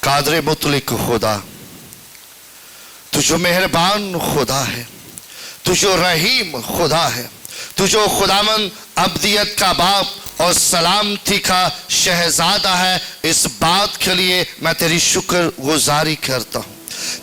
कादर मुतलिक खुदा, तू जो मेहरबान खुदा है, तू जो रहीम खुदा है, तू जो खुदावन अब्दियत का बाप और सलामती का शहजादा है, इस बात के लिए मैं तेरी शुक्र गुजारी करता हूँ।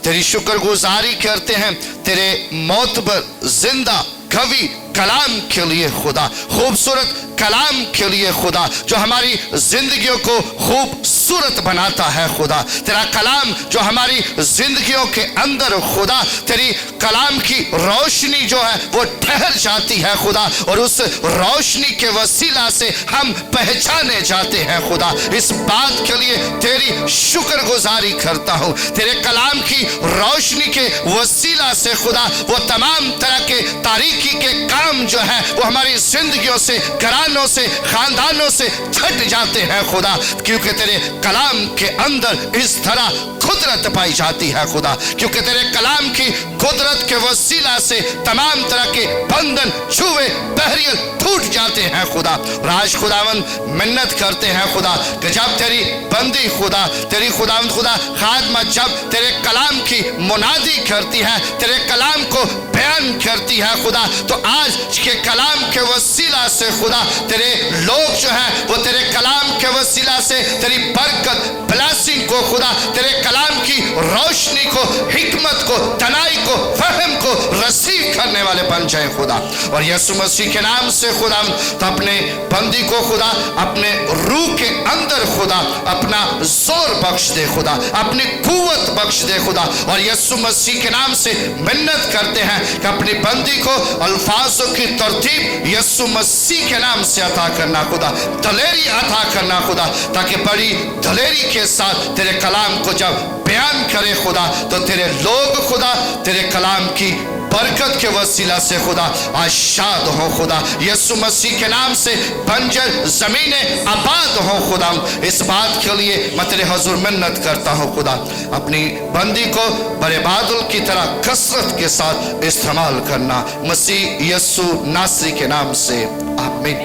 तेरी शुक्र गुजारी करते हैं तेरे मोतबर जिंदा कवि कलाम के लिए खुदा, खूबसूरत कलाम के लिए खुदा, जो हमारी जिंदगियों को खूबसूरत बनाता है खुदा। तेरा कलाम जो हमारी जिंदगियों के अंदर खुदा, तेरी कलाम की रोशनी जो है वो ठहर जाती है खुदा, और उस रोशनी के वसीला से हम पहचाने जाते हैं खुदा। इस बात के लिए तेरी शुक्र गुजारी करता हूँ। तेरे कलाम की रोशनी के वसीला से खुदा वो तमाम तरह के तारीकी के काम जो है वो हमारी जिंदगियों से, घरानों से, खानदानों से छट जाते हैं खुदा, क्योंकि तेरे कलाम के अंदर इस तरह कुदरत पाई जाती है खुदा। क्योंकि तेरे कलाम की कुदरत के वसीला से तमाम तरह के बंधन, छुए, बहरियत टूट जाते हैं खुदा। राज खुदावन मिन्नत करते हैं खुदा कि जब तेरी बंदी खुदा, तेरी खुदावन खुदा खादमा जब तेरे कलाम की मुनादी करती है, तेरे कलाम को बयान करती है खुदा, तो आज के कलाम के वसीला से खुदा तेरे लोग जो है वो तेरे कलाम के वसीला से तेरी बरकत, ब्लेसिंग को खुदा, तेरे कलाम की रोशनी को, हिकमत को, तनाई को, फहम को रसीव करने वाले बन जाए खुदा। और यीशु मसीह के नाम से खुदा तो अपने बंदी को खुदा अपने रूह के अंदर खुदा अपना जोर बख्श दे खुदा, अपनी कुव्वत बख्श दे खुदा। और यीशु मसीह के नाम से मिन्नत करते हैं कि अपनी बंदी को अल्फाजों की तरतीब यीशु मसीह के नाम से अता करना खुदा, दलेरी अता करना खुदा, ताकि बड़ी दलेरी के साथ तेरे कलाम को जब बयान करे खुदा तो तेरे लोग खुदा तेरे कलाम की बरकत के वसीला से खुदा आशाद हो खुदा। यीशु मसीह के नाम से बंजर जमीनें आबाद हो खुदा। इस बात के लिए मैं तेरे हुजूर मिन्नत करता हूँ खुदा, अपनी बंदी को बड़े बादल की तरह कसरत के साथ इस्तेमाल करना, मसीह यीशु नासरी के नाम से आमीन।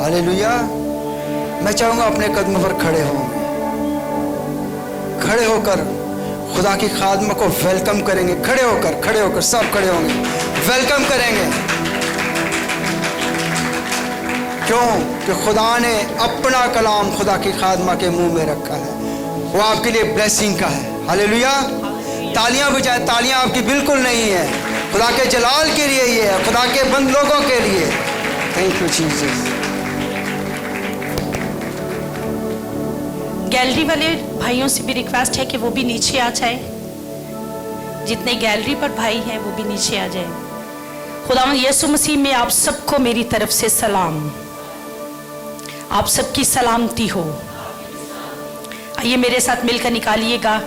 हालेलुया। मैं चाहूँगा अपने कदमों पर खड़े होकर खुदा की खादमा को वेलकम करेंगे। खड़े होकर सब खड़े होंगे, वेलकम करेंगे। क्यों? कि खुदा ने अपना कलाम खुदा की खादमा के मुंह में रखा है, वो आपके लिए ब्लेसिंग का है। हालेलुया। तालियां बजाएं। तालियां आपकी बिल्कुल नहीं है, खुदा के जलाल के लिए ये है, खुदा के बंद लोगों के लिए। Thank you Jesus. गैलरी वाले भाइयों से भी रिक्वेस्ट है कि वो भी नीचे आ जाए, जितने गैलरी पर भाई हैं वो भी नीचे आ जाए। खुदावंद यीशु मसीह में आप सबको मेरी तरफ से सलाम, आप सबकी सलामती हो। आइए मेरे साथ मिलकर निकालिएगा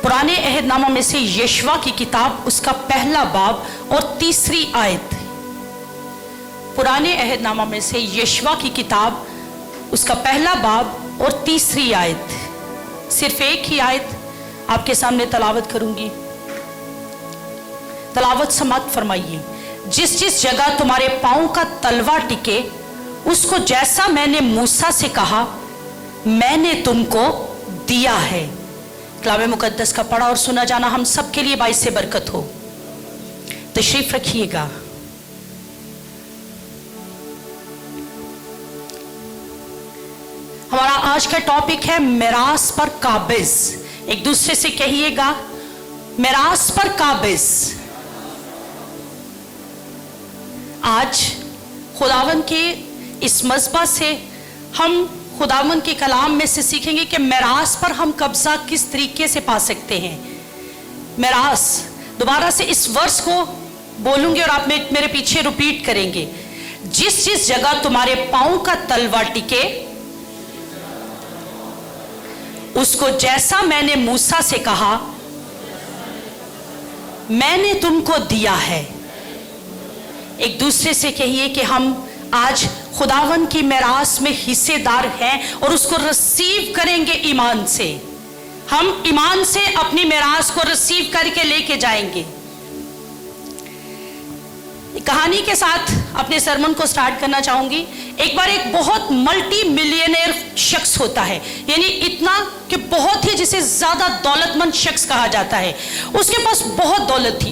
पुराने अहदनामा में से यशवा की किताब, उसका पहला बाब और तीसरी आयत। पुराने अहदनामा में से यशवा की किताब, उसका पहला बाब और तीसरी आयत। सिर्फ एक ही आयत आपके सामने तलावत करूंगी, तलावत समाप्त फरमाइए। जिस जिस जगह तुम्हारे पांव का तलवा टिके, उसको जैसा मैंने मूसा से कहा, मैंने तुमको दिया है। कलाम मुकद्दस का पढ़ा और सुना जाना हम सबके लिए बाइस से बरकत हो। तशरीफ रखिएगा। हमारा आज का टॉपिक है मिरास पर काबिज। एक दूसरे से कहिएगा, मिरास पर काबिज। आज खुदावन के इस मज़बा से हम खुदावन के कलाम में से सीखेंगे कि मिरास पर हम कब्जा किस तरीके से पा सकते हैं। मिरास, दोबारा से इस वर्स को बोलूंगी और आप मेरे पीछे रिपीट करेंगे। जिस जिस जगह तुम्हारे पांव का तलवा टिके, उसको जैसा मैंने मूसा से कहा, मैंने तुमको दिया है। एक दूसरे से कहिए कि हम आज खुदावन की मिरास में हिस्सेदार हैं और उसको रिसीव करेंगे ईमान से। हम ईमान से अपनी मिरास को रिसीव करके लेके जाएंगे। कहानी के साथ अपने सरमन को स्टार्ट करना चाहूंगी। एक बार एक बहुत मल्टी मिलियनेयर शख्स होता है, यानी इतना कि बहुत ही जिसे ज्यादा दौलतमंद शख्स कहा जाता है। उसके पास बहुत दौलत थी,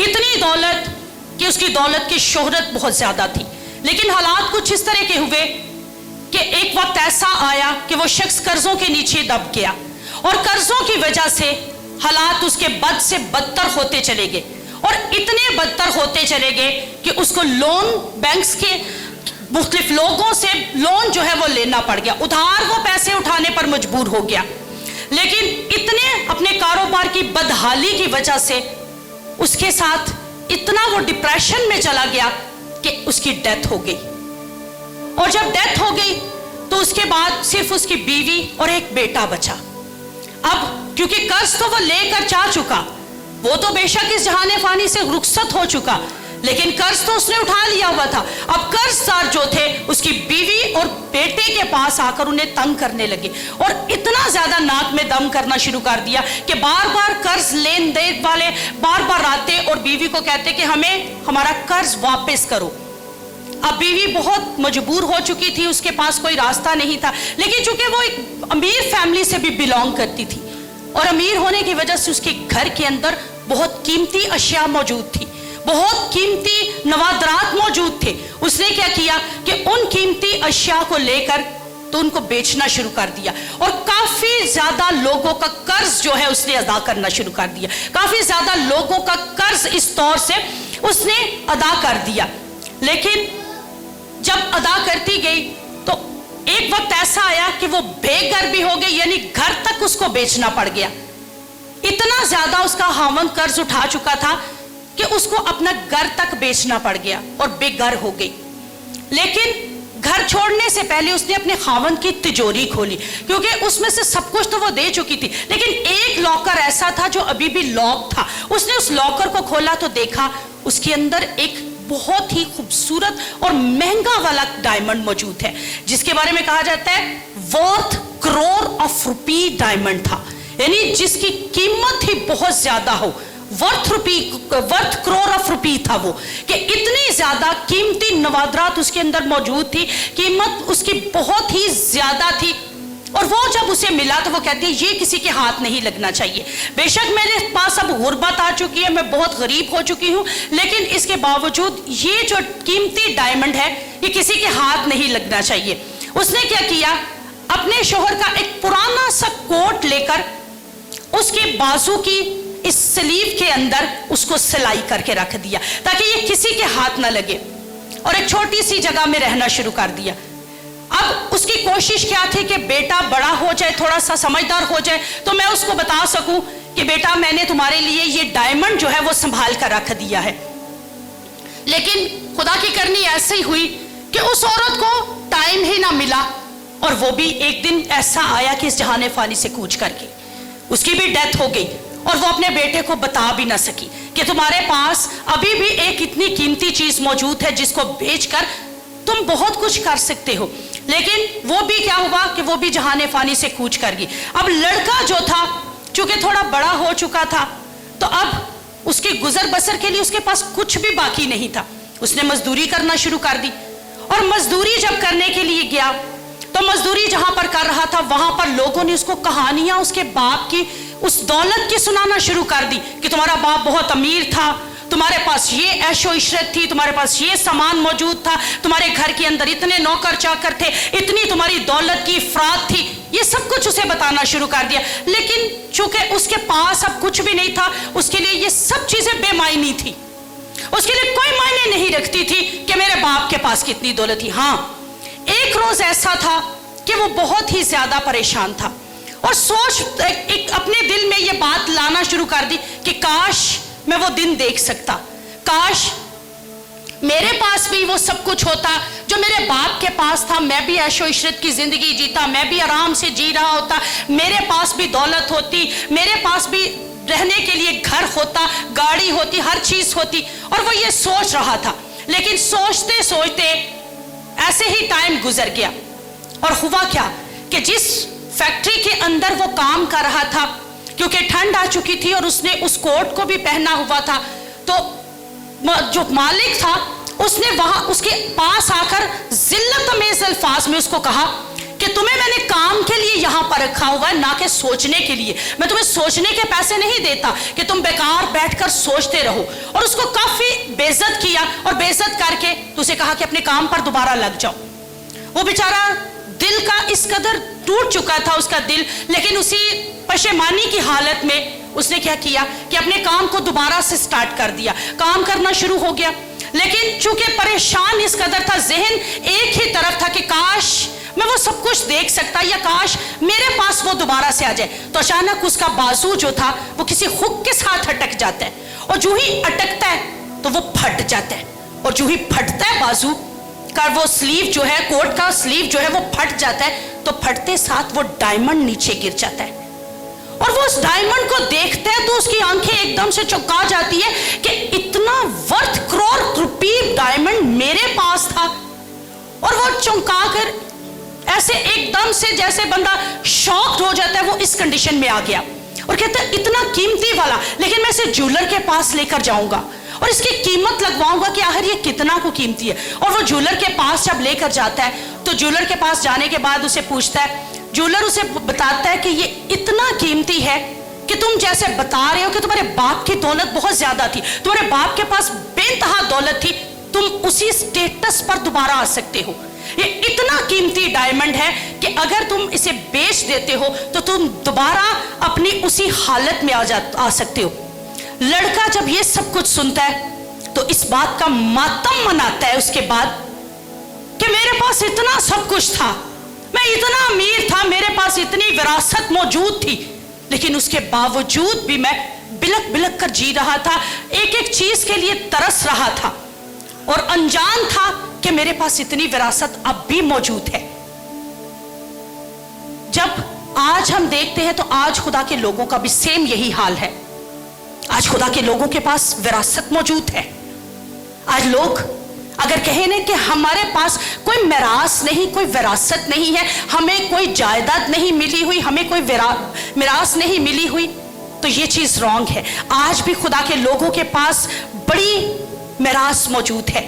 इतनी दौलत कि उसकी दौलत की शोहरत बहुत ज्यादा थी। लेकिन हालात कुछ इस तरह के हुए कि एक वक्त ऐसा आया कि वो शख्स कर्जों के नीचे दब गया और कर्जों की वजह से हालात उसके बद से बदतर होते चले गए और इतने बदतर होते चले गए कि उसको लोन बैंक्स के मुख्तलिफ लोगों से लोन जो है वो लेना पड़ गया, उधार वो पैसे उठाने पर मजबूर हो गया। लेकिन इतने अपने कारोबार की बदहाली की वजह से उसके साथ इतना वो डिप्रेशन में चला गया कि उसकी डेथ हो गई। और जब डेथ हो गई तो उसके बाद सिर्फ उसकी बीवी और एक बेटा बचा। अब क्योंकि कर्ज तो वो लेकर जा चुका, वो तो बेशक इस जहाने फानी से रुखसत हो चुका, लेकिन कर्ज तो उसने उठा लिया हुआ था। अब कर्जदार जो थे उसकी बीवी और बेटे के पास आकर उन्हें तंग करने लगे और इतना ज्यादा नाक में दम करना शुरू कर दिया कि बार बार कर्ज लेन देन वाले बार बार आते और बीवी को कहते कि हमें हमारा कर्ज वापस करो। अब बीवी बहुत मजबूर हो चुकी थी, उसके पास कोई रास्ता नहीं था। लेकिन चूंकि वो एक अमीर फैमिली से भी बिलोंग करती थी और अमीर होने की वजह से उसके घर के अंदर बहुत कीमती अशिया मौजूद थी, बहुत कीमती नवादरात मौजूद थे। उसने क्या किया कि उन कीमती अशिया को लेकर तो उनको बेचना शुरू कर दिया और काफी ज्यादा लोगों का कर्ज जो है उसने अदा करना शुरू कर दिया। काफी ज्यादा लोगों का कर्ज इस तौर से उसने अदा कर दिया। लेकिन जब अदा करती गई तो एक वक्त ऐसा आया कि वो बेघर भी हो गई, यानी घर तक उसको बेचना पड़ गया। इतना ज्यादा उसका हावंद कर्ज उठा चुका था कि उसको अपना घर तक बेचना पड़ गया और बेघर हो गई। लेकिन घर छोड़ने से पहले उसने अपने खावंद की तिजोरी खोली, क्योंकि उसमें से सब कुछ तो वो दे चुकी थी, लेकिन एक लॉकर ऐसा था जो अभी भी लॉक था। उसने उस लॉकर को खोला तो देखा उसके अंदर एक बहुत ही खूबसूरत और महंगा वाला डायमंड मौजूद है, जिसके बारे में कहा जाता है worth crore of rupee diamond था, यानी जिसकी कीमत ही बहुत ज्यादा हो। वर्थ करोड़ ऑफ रुपी था वो, कि इतनी ज्यादा कीमती नवादरात उसके अंदर मौजूद थी, कीमत उसकी बहुत ही ज्यादा थी। और वो जब उसे मिला तो वो कहती है ये किसी के हाथ नहीं लगना चाहिए। बेशक मेरे पास अब गुर्बत आ चुकी है, मैं बहुत गरीब हो चुकी हूँ, लेकिन इसके बावजूद ये जो कीमती डायमंड है ये किसी के हाथ नहीं लगना चाहिए। उसने क्या किया, अपने शोहर का एक पुराना सा कोट लेकर उसके बाजू की इस स्लीव के अंदर उसको सिलाई करके रख दिया ताकि ये किसी के हाथ ना लगे, और एक छोटी सी जगह में रहना शुरू कर दिया। अब उसकी कोशिश क्या थी कि बेटा बड़ा हो जाए, थोड़ा सा समझदार हो जाए, तो मैं उसको बता सकूं कि बेटा मैंने तुम्हारे लिए ये डायमंड जो है वो संभाल कर रख दिया है। लेकिन खुदा की करनी ऐसी हुई कि उस औरत को टाइम ही ना मिला, और वो भी एक दिन ऐसा आया कि इस जहाने फानी से कूच करके उसकी भी डेथ हो गई, और वो अपने बेटे को बता भी ना सकी कि तुम्हारे पास अभी भी एक इतनी कीमती चीज मौजूद है जिसको बेचकर तुम बहुत कुछ कर सकते हो। लेकिन वो भी क्या हुआ कि वो भी जहाने फानी से कूच कर गई। अब लड़का जो था चूंकि थोड़ा बड़ा हो चुका था, तो अब उसकी गुजर बसर के लिए उसके पास कुछ भी बाकी नहीं था। उसने मजदूरी करना शुरू कर दी, और मजदूरी जब करने के लिए गया तो मजदूरी जहां पर कर रहा था वहां पर लोगों ने उसको कहानियां उसके बाप की, उस दौलत की सुनाना शुरू कर दी कि तुम्हारा बाप बहुत अमीर था, तुम्हारे पास ये ऐशो इशरत थी, तुम्हारे पास ये सामान मौजूद था, तुम्हारे घर के अंदर इतने नौकर चाकर थे, इतनी तुम्हारी दौलत की अफराद थी, ये सब कुछ उसे बताना शुरू कर दिया। लेकिन चूंकि उसके पास अब कुछ भी नहीं था, उसके लिए ये सब चीजें बेमायनी थी, उसके लिए कोई मायने नहीं रखती थी कि मेरे बाप के पास कितनी दौलत थी। हाँ, एक रोज ऐसा था कि वो बहुत ही ज्यादा परेशान था और सोच एक अपने दिल में ये बात लाना शुरू कर दी कि काश मैं वो दिन देख सकता, काश मेरे पास भी वो सब कुछ होता जो मेरे बाप के पास था, मैं भी ऐशो इशरत की जिंदगी जीता, मैं भी आराम से जी रहा होता, मेरे पास भी दौलत होती, मेरे पास भी रहने के लिए घर होता, गाड़ी होती, हर चीज होती। और वो ये सोच रहा था, लेकिन सोचते सोचते ऐसे ही टाइम गुजर गया। और हुआ क्या कि जिस फैक्ट्री के अंदर वो काम कर रहा था, क्योंकि ठंड आ चुकी थी और उसने उस कोट को भी पहना हुआ था, तो जो मालिक था उसने वहां उसके पास आकर जिल्लत अमेज़ अल्फाज में उसको कहा कि तुम्हें मैंने काम के लिए यहां पर रखा हुआ है, ना कि सोचने के लिए। मैं तुम्हें सोचने के पैसे नहीं देता कि तुम बेकार बैठकर सोचते रहो। और उसको काफी बेइज्जत किया और बेइज्जत करके तो उसे कहा कि अपने काम पर दोबारा लग जाओ। वो बेचारा दिल का इस कदर टूट चुका था उसका दिल, लेकिन उसी पशेमानी की हालत में उसने क्या किया कि अपने काम को दोबारा से स्टार्ट कर दिया, काम करना शुरू हो गया। लेकिन चूंकि परेशान इस कदर था, जहन एक ही तरफ था कि काश मैं वो सब कुछ देख सकता या काश मेरे पास वो दोबारा से आ जाए। तो अचानक उसका बाजू जो था वो किसी हुक के साथ अटक जाता है, और जो ही अटकता है तो वो फट जाता है, और जो ही फटता है बाजू का वो स्लीव जो है, कोट का स्लीव जो है वो फट जाता है। तो फटते साथ वो डायमंड नीचे गिर जाता है, और वो उस डायमंड को देखता है तो उसकी आंखें एकदम से चौंका जाती है कि इतना वर्थ करोड़ रुपये डायमंड मेरे पास था। और वो चौंका कर ऐसे एकदम से जैसे बंदा शॉक्ड हो जाता है, वो इस कंडीशन में आ गया और कहता है इतना कीमती वाला, लेकिन मैं इसे ज्वेलर के पास लेकर जाऊंगा और इसकी कीमत लगवाऊंगा कि आखिर ये कितना को कीमती है। और वो ज्वेलर के पास जब लेकर जाता है तो ज्वेलर के पास जाने के बाद उसे पूछता है, ज्वेलर उसे बताता है कि ये इतना कीमती है कि तुम जैसे बता रहे हो कि तुम्हारे बाप की दौलत बहुत ज्यादा थी, तुम्हारे बाप के पास बेइंतहा दौलत थी, तुम उसी स्टेटस पर दोबारा आ सकते हो। ये इतना कीमती डायमंड है कि अगर तुम इसे बेच देते हो तो तुम दोबारा अपनी उसी हालत में आ सकते हो। लड़का जब ये सब कुछ सुनता है तो इस बात का मातम मनाता है उसके बाद कि मेरे पास इतना सब कुछ था, मैं इतना अमीर था, मेरे पास इतनी विरासत मौजूद थी, लेकिन उसके बावजूद भी मैं बिलक बिलक कर जी रहा था, एक एक चीज के लिए तरस रहा था और अनजान था कि मेरे पास इतनी विरासत अब भी मौजूद है। जब आज हम देखते हैं तो आज खुदा के लोगों का भी सेम यही हाल है। आज खुदा के लोगों के पास विरासत मौजूद है। आज लोग अगर कहें ना कि हमारे पास कोई मिरास नहीं, कोई विरासत नहीं है, हमें कोई जायदाद नहीं मिली हुई, हमें कोई मिरास नहीं मिली हुई, तो ये चीज रॉन्ग है। आज भी खुदा के लोगों के पास बड़ी मिरास मौजूद है,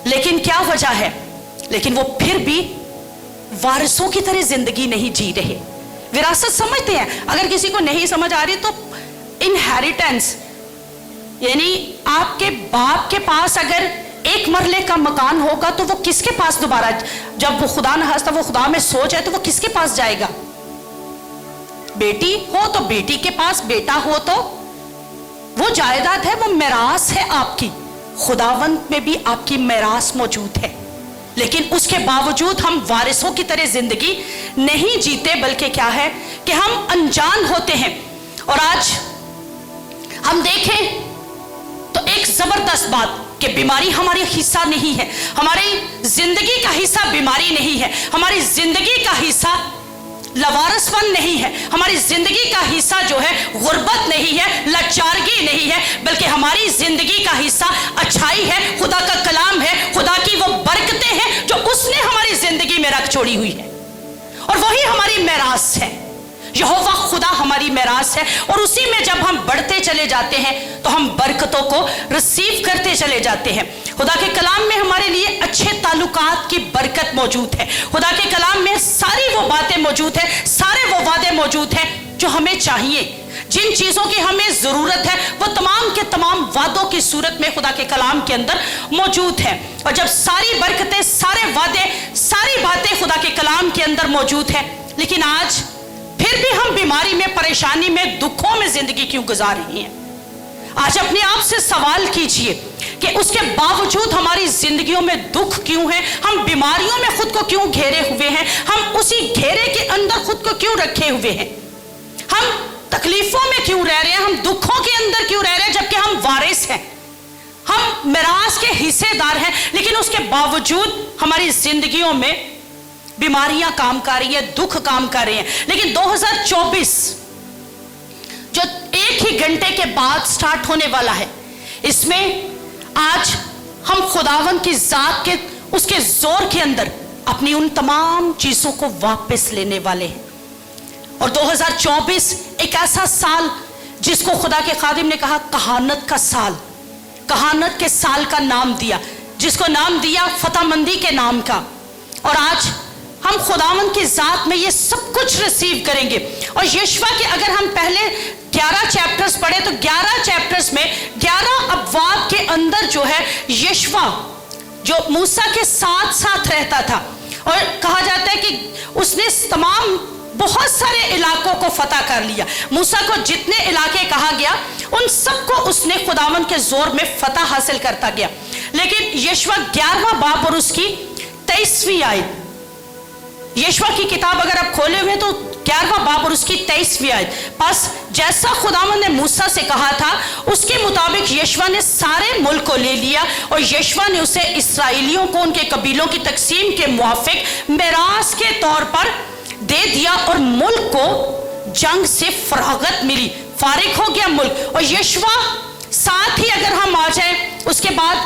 लेकिन क्या वजह है, लेकिन वो फिर भी वारिसों की तरह जिंदगी नहीं जी रहे। विरासत समझते हैं, अगर किसी को नहीं समझ आ रही तो इनहेरिटेंस, यानी आपके बाप के पास अगर एक मरले का मकान होगा तो वो किसके पास दोबारा, जब वो खुदा न हंसता वो खुदा में सो जाए तो वो किसके पास जाएगा? बेटी हो तो बेटी के पास, बेटा हो तो वो जायदाद है, वो मिरास है आपकी। खुदावंत में भी आपकी मिरास मौजूद है, लेकिन उसके बावजूद हम वारिसों की तरह जिंदगी नहीं जीते, बल्कि क्या है कि हम अनजान होते हैं। और आज हम देखें तो एक जबरदस्त बात कि बीमारी हमारी हिस्सा नहीं है, हमारी जिंदगी का हिस्सा बीमारी नहीं है, हमारी जिंदगी का हिस्सा लवारसपन नहीं है, हमारी जिंदगी का हिस्सा जो है गुर्बत नहीं है, लाचारगी नहीं है, बल्कि हमारी जिंदगी का हिस्सा अच्छाई है, खुदा का कलाम है, खुदा की वो बरकतें हैं जो उसने हमारी जिंदगी में रख छोड़ी हुई है, और वही हमारी मिरास है। यहोवा खुदा हमारी मिरास है, और उसी में जब हम बढ़ते चले जाते हैं तो हम बरकतों को रिसीव करते चले जाते हैं। खुदा के कलाम में हमारे लिए अच्छे ताल्लुकात की बरकत मौजूद है। खुदा के कलाम में सारी वो बातें मौजूद है, सारे वो वादे मौजूद हैं जो हमें चाहिए। जिन चीजों की हमें जरूरत है वो तमाम के तमाम वादों की सूरत में खुदा के कलाम के अंदर मौजूद है। और जब सारी बरकतें, सारे वादे, सारी बातें खुदा के कलाम के अंदर मौजूद है, लेकिन आज फिर भी हम बीमारी में, परेशानी में, दुखों में जिंदगी क्यों गुजार रही हैं? आज अपने आप से सवाल कीजिए कि उसके बावजूद हमारी जिंदगियों में दुख क्यों है, हम बीमारियों में खुद को क्यों घेरे हुए हैं, हम उसी घेरे के अंदर खुद को क्यों रखे हुए हैं, हम तकलीफों में क्यों रह रहे हैं, हम दुखों के अंदर क्यों रह रहे हैं, जबकि हम वारिस हैं, हम मिरास के हिस्सेदार हैं, लेकिन उसके बावजूद हमारी जिंदगियों में बीमारियां काम कर रही है, दुख काम कर रहे हैं। लेकिन 2024 जो एक ही घंटे के बाद स्टार्ट होने वाला है, इसमें आज हम खुदावन की जात के उसके जोर के अंदर अपनी उन तमाम चीजों को वापस लेने वाले हैं। और 2024 एक ऐसा साल जिसको खुदा के खादिम ने कहा कहानत का साल, कहानत के साल का नाम दिया, जिसको नाम दिया फतहमंदी के नाम का। और आज हम खुदावंद की ज़ात में ये सब कुछ रिसीव करेंगे। और यशवा के अगर हम पहले 11 चैप्टर्स पढ़े तो 11 चैप्टर्स में 11 अबवाब के अंदर जो है यशवा जो मूसा के साथ साथ रहता था, और कहा जाता है कि उसने तमाम बहुत सारे इलाकों को फतह कर लिया। मूसा को जितने इलाके कहा गया उन सबको उसने खुदावंद के जोर में फतह हासिल करता गया। लेकिन यशवा 11वां बाब और उसकी 23वीं आयत, यशवा की किताब अगर आप खोले हुए तो 11वां बाब और उसकी 23वीं आयत, बस जैसा खुदावंद ने मूसा से कहा था उसके मुताबिक यशवा ने सारे मुल्क को ले लिया, और यशवा ने उसे इसराइलियों को उनके कबीलों की तकसीम के मुआफिक मिरास के तौर पर दे दिया, और मुल्क को जंग से फरागत मिली, फारिग हो गया मुल्क। और यशवा साथ ही अगर हम आ जाए उसके बाद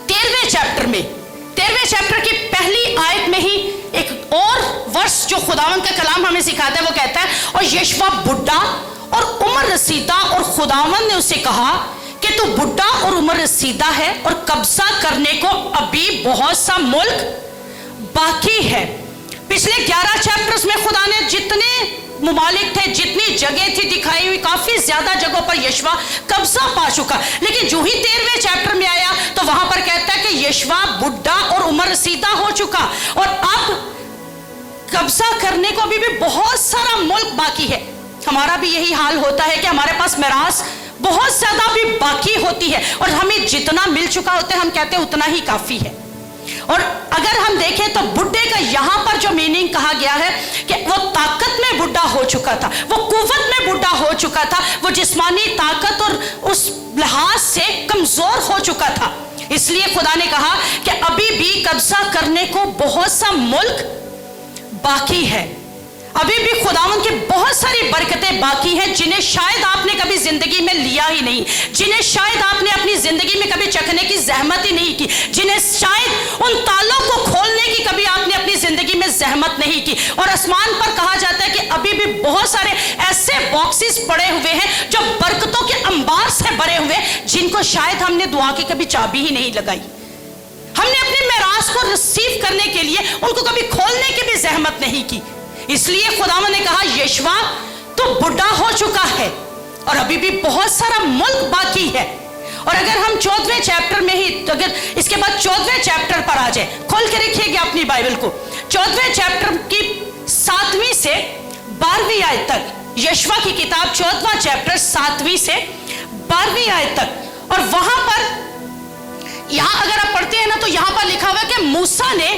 13वें चैप्टर की पहली आयत में ही एक और वर्ष जो खुदावंद का कलाम हमें सिखाता है, वो कहता है और यशवा बुढ़ा और उम्र रसीदा, और खुदावंद ने उसे कहा कि तू बुढ़ा और उम्र रसीदा है और कब्जा करने को अभी बहुत सा मुल्क बाकी है। पिछले 11 चैप्टर्स में खुदा ने जितने मुमालिक थे, जितनी जगह थी दिखाई हुई, काफी ज्यादा जगहों पर यशवा कब्जा पा चुका। लेकिन जो ही 13वें चैप्टर में आया तो वहां पर कहता है कि यशवा बुढ़ा और उम्र रसीदा हो चुका, और अब कब्जा करने को अभी भी बहुत सारा मुल्क बाकी है। हमारा भी यही हाल होता है कि हमारे पास मिरास बहुत ज्यादा भी बाकी होती है, और हमें जितना मिल चुका होता है हम कहते हैं उतना ही काफी है। और अगर हम देखें तो बुढ़े का यहां पर जो मीनिंग कहा गया है कि वो ताकत में बुढ़ा हो चुका था, वो कुव्वत में बुढ़ा हो चुका था, वो जिस्मानी ताकत और उस लिहाज से कमजोर हो चुका था। इसलिए खुदा ने कहा कि अभी भी कब्जा करने को बहुत सा मुल्क बाकी है, अभी भी खुदावंद की बहुत सारी बरकतें बाकी हैं जिन्हें शायद आपने कभी जिंदगी में लिया ही नहीं, जिन्हें शायद आपने अपनी जिंदगी में कभी चखने की जहमत ही नहीं की, जिन्हें शायद उन तालों को खोलने की कभी आपने अपनी जिंदगी में जहमत नहीं की। और आसमान पर कहा जाता है कि अभी भी बहुत सारे ऐसे बॉक्सेस पड़े हुए हैं जो बरकतों के अंबार से भरे हुए, जिनको शायद हमने दुआ की कभी चाबी ही नहीं लगाई, हमने अपने मिरास को रिसीव करने के लिए उनको कभी खोलने की भी जहमत नहीं की। इसलिए खुदावंद ने कहा यशवा तो बुढ़ा हो चुका है और अभी भी बहुत सारा मुल्क बाकी है। और अगर हम 14वें चैप्टर में ही, तो अगर इसके बाद 14वें चैप्टर पर आ जाए, खोल के रखिएगा अपनी बाइबल को, 14वें चैप्टर की 7वीं से 12वीं आयत तक, यशवा की किताब 14वां चैप्टर 7वीं से 12वीं आयत तक। और वहां पर यहां अगर आप पढ़ते हैं ना तो यहां पर लिखा हुआ है कि मूसा ने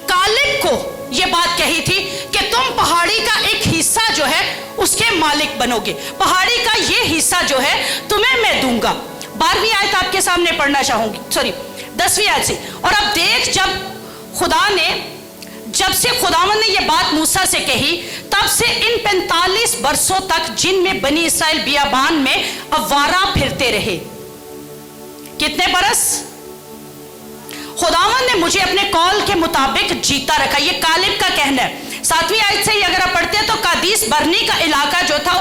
कालेब को ये बात कही थी कि तुम पहाड़ी का एक हिस्सा जो है उसके मालिक बनोगे, पहाड़ी का ये हिस्सा जो है तुम्हें मैं दूंगा। 12वीं आयत आपके सामने पढ़ना चाहूंगी, 10वीं आयत से। और अब देख, जब से खुदावंद ने ये बात मूसा से कही, तब से इन 45 बरसों तक जिनमें बनी इसराइल बियाबान में अवारा फिरते रहे। कितने बरस? खुदावंद ने मुझे अपने कॉल के मुताबिक जीता रखा, ये कालेब का कहना है। 7वीं आयत से ही अगर आप पढ़ते हैं तो कादीस बरनी का इलाका जो था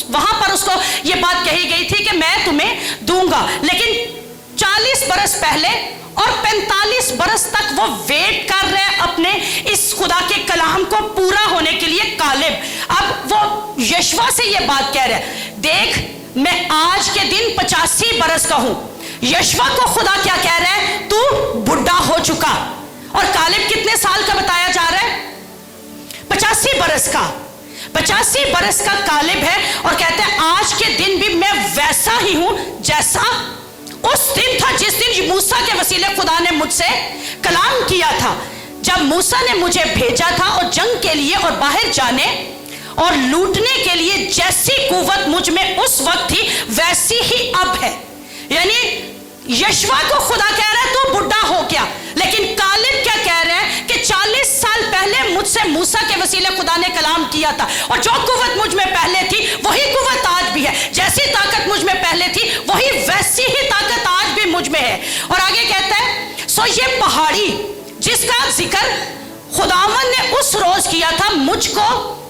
वहां पर उसको ये बात कही गई थी कि मैं तुम्हें दूंगा। लेकिन 40 बरस पहले और 45 बरस तक वो वेट कर रहे हैं अपने इस खुदा के कलाम को पूरा होने के लिए। कालेब अब वो यशवा से ये बात कह रहे हैं, देख मैं आज के दिन 85 बरस का हूं। यशवा को खुदा क्या कह रहा है? तू बुढ़ा हो चुका। और कालेब कितने साल का बताया जा रहा है? 85 बरस का। 85 बरस का कालेब है और कहते हैं आज के दिन भी मैं वैसा ही हूं जैसा उस दिन था जिस दिन मूसा के वसीले खुदा ने मुझसे कलाम किया था, जब मूसा ने मुझे भेजा था और जंग के लिए और बाहर जाने और लूटने के लिए जैसी कुव्वत मुझ में उस वक्त थी वैसी ही अब है। यानी यशवा को खुदा कह रहा है तू बुढ़ा हो गया, लेकिन कालेब क्या कह रहा है कि 40 साल पहले मुझसे मूसा के वसीले खुदा ने कलाम किया था और जो कुव्वत मुझ में पहले थी वही कुव्वत आज भी है, जैसी ताकत मुझ में पहले थी वही वैसी ही ताकत आज भी मुझ में है। और आगे कहता है सो ये पहाड़ी जिसका जिक्र खुदावंद ने उस रोज किया था मुझको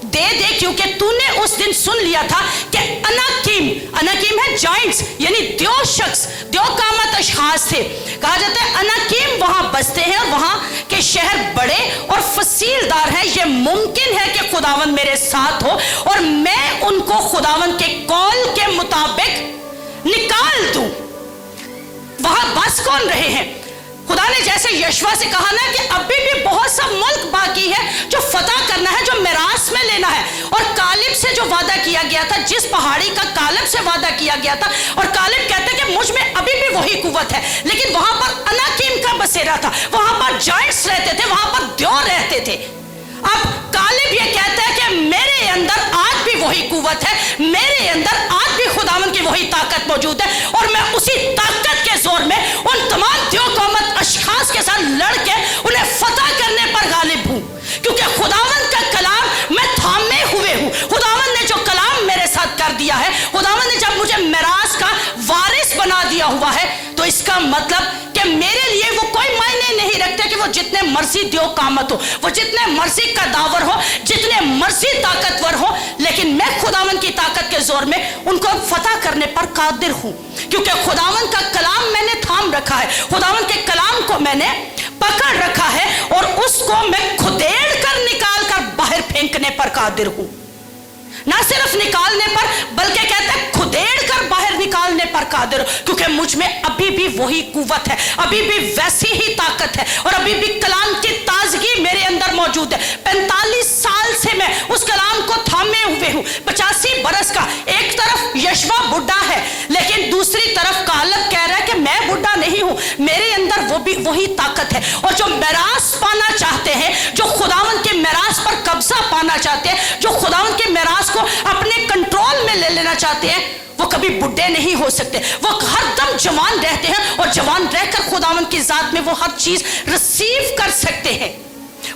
दे दे, क्योंकि तूने उस दिन सुन लिया था कि अनाकीम है जाइंट्स, यानी दो शख्स, दो कामत अशखास थे। कहा जाता है अनाकीम वहां बसते हैं और वहां के शहर बड़े और फसीलदार हैं। ये मुमकिन है कि खुदावंद मेरे साथ हो और मैं उनको खुदावंद के कौल के मुताबिक निकाल दूं। वहां बस कौन रहे हैं? खुदा ने जैसे यशवा से कहा ना कि अभी भी बहुत सा मुल्क बाकी है जो फतह करना है, जो मिरास में लेना है। और कालिब से जो वादा किया गया था, जिस पहाड़ी का कालिब से वादा किया गया था, और कालिब कहते कि मुझ में अभी भी वही कुव्वत है, लेकिन वहां पर अनाकीम का बसेरा था, वहां पर जाइंट्स रहते थे, वहां पर द्योर रहते थे। अब कालिब ये कहता है कि मेरे अंदर आज भी वही कुव्वत है, मेरे अंदर आज भी खुदावन की वही ताकत मौजूद है, और मैं उसी ताकत के जोर में उन तमाम द्योकामत अशखास के साथ लड़के उन्हें फतह करने पर गालिब हूं, क्योंकि खुदावन का कलाम मैं थामे हुए हूं। खुदावन ने जो कलाम मेरे साथ कर दिया है, खुदावन ने जब मुझे मिरास का वारिस बना दिया हुआ है, तो इसका मतलब कि मेरे लिए वो कोई मायने नहीं रखते कि वो जितने मर्जी द्यो कामत हो, वो जितने मर्जी कदावर हो, जितने मर्जी ताकतवर हो, लेकिन मैं खुदावन की ताकत के जोर में उनको फतह करने पर कादिर हूं, क्योंकि खुदावन का कलाम मैंने थाम रखा है, खुदावन के कलाम को मैंने पकड़ रखा है, और उसको मैं खुदेड़ कर निकाल कर बाहर फेंकने पर कादिर हूं। ना सिर्फ निकालने पर, बल्कि कहता है खुदेड़ कर बाहर निकालने पर कादिर, क्योंकि मुझ में अभी भी वही कुव्वत है, अभी भी वैसी ही ताकत है, और अभी भी कलाम की ताजगी मेरे अंदर मौजूद है। 45 साल से मैं उस कलाम को थामे हुए हूं। 85 बरस का, एक तरफ यशवा बुढ़ा है, लेकिन दूसरी तरफ कालब कह रहा है कि मैं बुढ़ा नहीं हूं, मेरे अंदर वो भी वही ताकत है। और जो मिरास पाना चाहते हैं, जो खुदावन के मिरास पर कब्जा पाना चाहते हैं, जो खुदावन के मिरास को अपने कंट्रोल में ले लेना चाहते हैं, वो कभी बुढ़े नहीं हो सकते, वो हर दम जवान रहते हैं, और जवान रहकर खुदावन की जात में वो हर चीज रिसीव कर सकते हैं,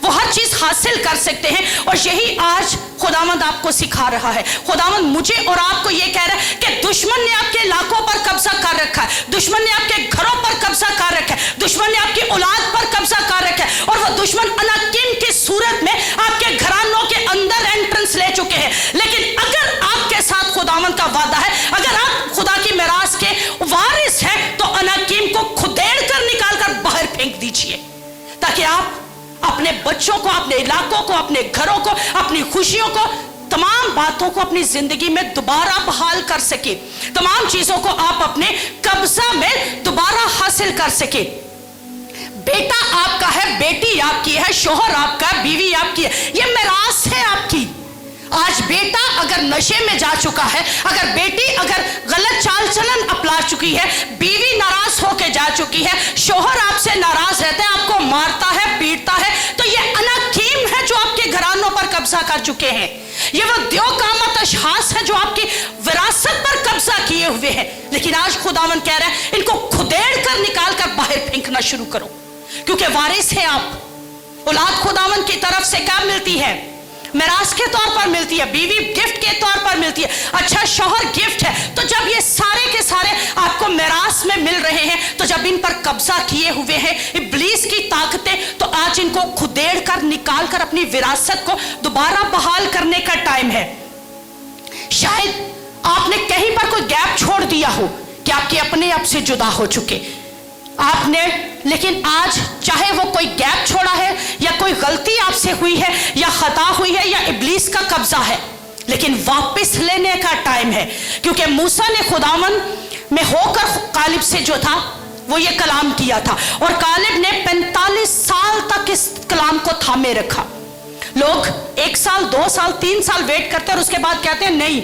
वो हर चीज हासिल कर सकते हैं। और यही आज खुदावंद आपको सिखा रहा है। खुदावंद मुझे और आपको ये कह रहा है कि दुश्मन ने आपके इलाकों पर कब्जा कर रखा है, दुश्मन ने आपके घरों पर कब्जा कर रखा है, दुश्मन ने आपकी औलाद पर कब्जा कर रखा है, और वो दुश्मन अनाकीम की सूरत में आपके घरानों के अंदर एंट्रेंस ले चुके हैं। लेकिन अगर आपके साथ खुदावंद का वादा है, अगर आप खुदा की मिरास के वारिस हैं, तो अनाकीम को खुदेड़ कर निकाल कर बाहर फेंक दीजिए, ताकि आप अपने बच्चों को, अपने इलाकों को, अपने घरों को, अपनी खुशियों को, तमाम बातों को अपनी जिंदगी में दोबारा बहाल कर सके, तमाम चीजों को आप अपने कब्जा में दोबारा हासिल कर सके। बेटा आपका है, बेटी आपकी है, शोहर आपका है, बीवी आपकी है, ये मिरास है आपकी। आज बेटा अगर नशे में जा चुका है, अगर बेटी अगर गलत चाल चलन अपना चुकी है, बीवी नाराज होकर जा चुकी है, शोहर आपसे नाराज रहता है, आपको मारता है, पीटता है, तो ये अनाकीम है जो आपके घरानों पर कब्जा कर चुके हैं। ये वो द्यो कामत अशखास है जो आपकी विरासत पर कब्जा किए हुए हैं। लेकिन आज खुदावन कह रहा है इनको खुदेड़ कर निकाल कर बाहर फेंकना शुरू करो, क्योंकि वारिस है आप। औलाद खुदावन की तरफ से क्या मिलती है? मिरास के तौर पर मिलती है, बीवी गिफ्ट के तौर पर मिलती है, अच्छा शौहर गिफ्ट है। तो जब ये सारे के सारे आपको मिरास में मिल रहे हैं, तो जब इन पर कब्जा किए हुए हैं इब्लीस की ताकतें, तो आज इनको खुदेड़ कर निकाल कर अपनी विरासत को दोबारा बहाल करने का टाइम है। शायद आपने कहीं पर कोई गैप छोड़ दिया हो कि आपके अपने आप से जुदा हो चुके आपने, लेकिन आज चाहे वो कोई गैप छोड़ा है, या कोई गलती आपसे हुई है, या खता हुई है, या इब्लीस का कब्जा है, लेकिन वापस लेने का टाइम है। क्योंकि मूसा ने खुदावन में होकर कालिब से जो था वो ये कलाम किया था, और कालिब ने 45 साल तक इस कलाम को थामे रखा। लोग 1 साल 2 साल 3 साल वेट करते हैं, और उसके बाद कहते हैं नहीं,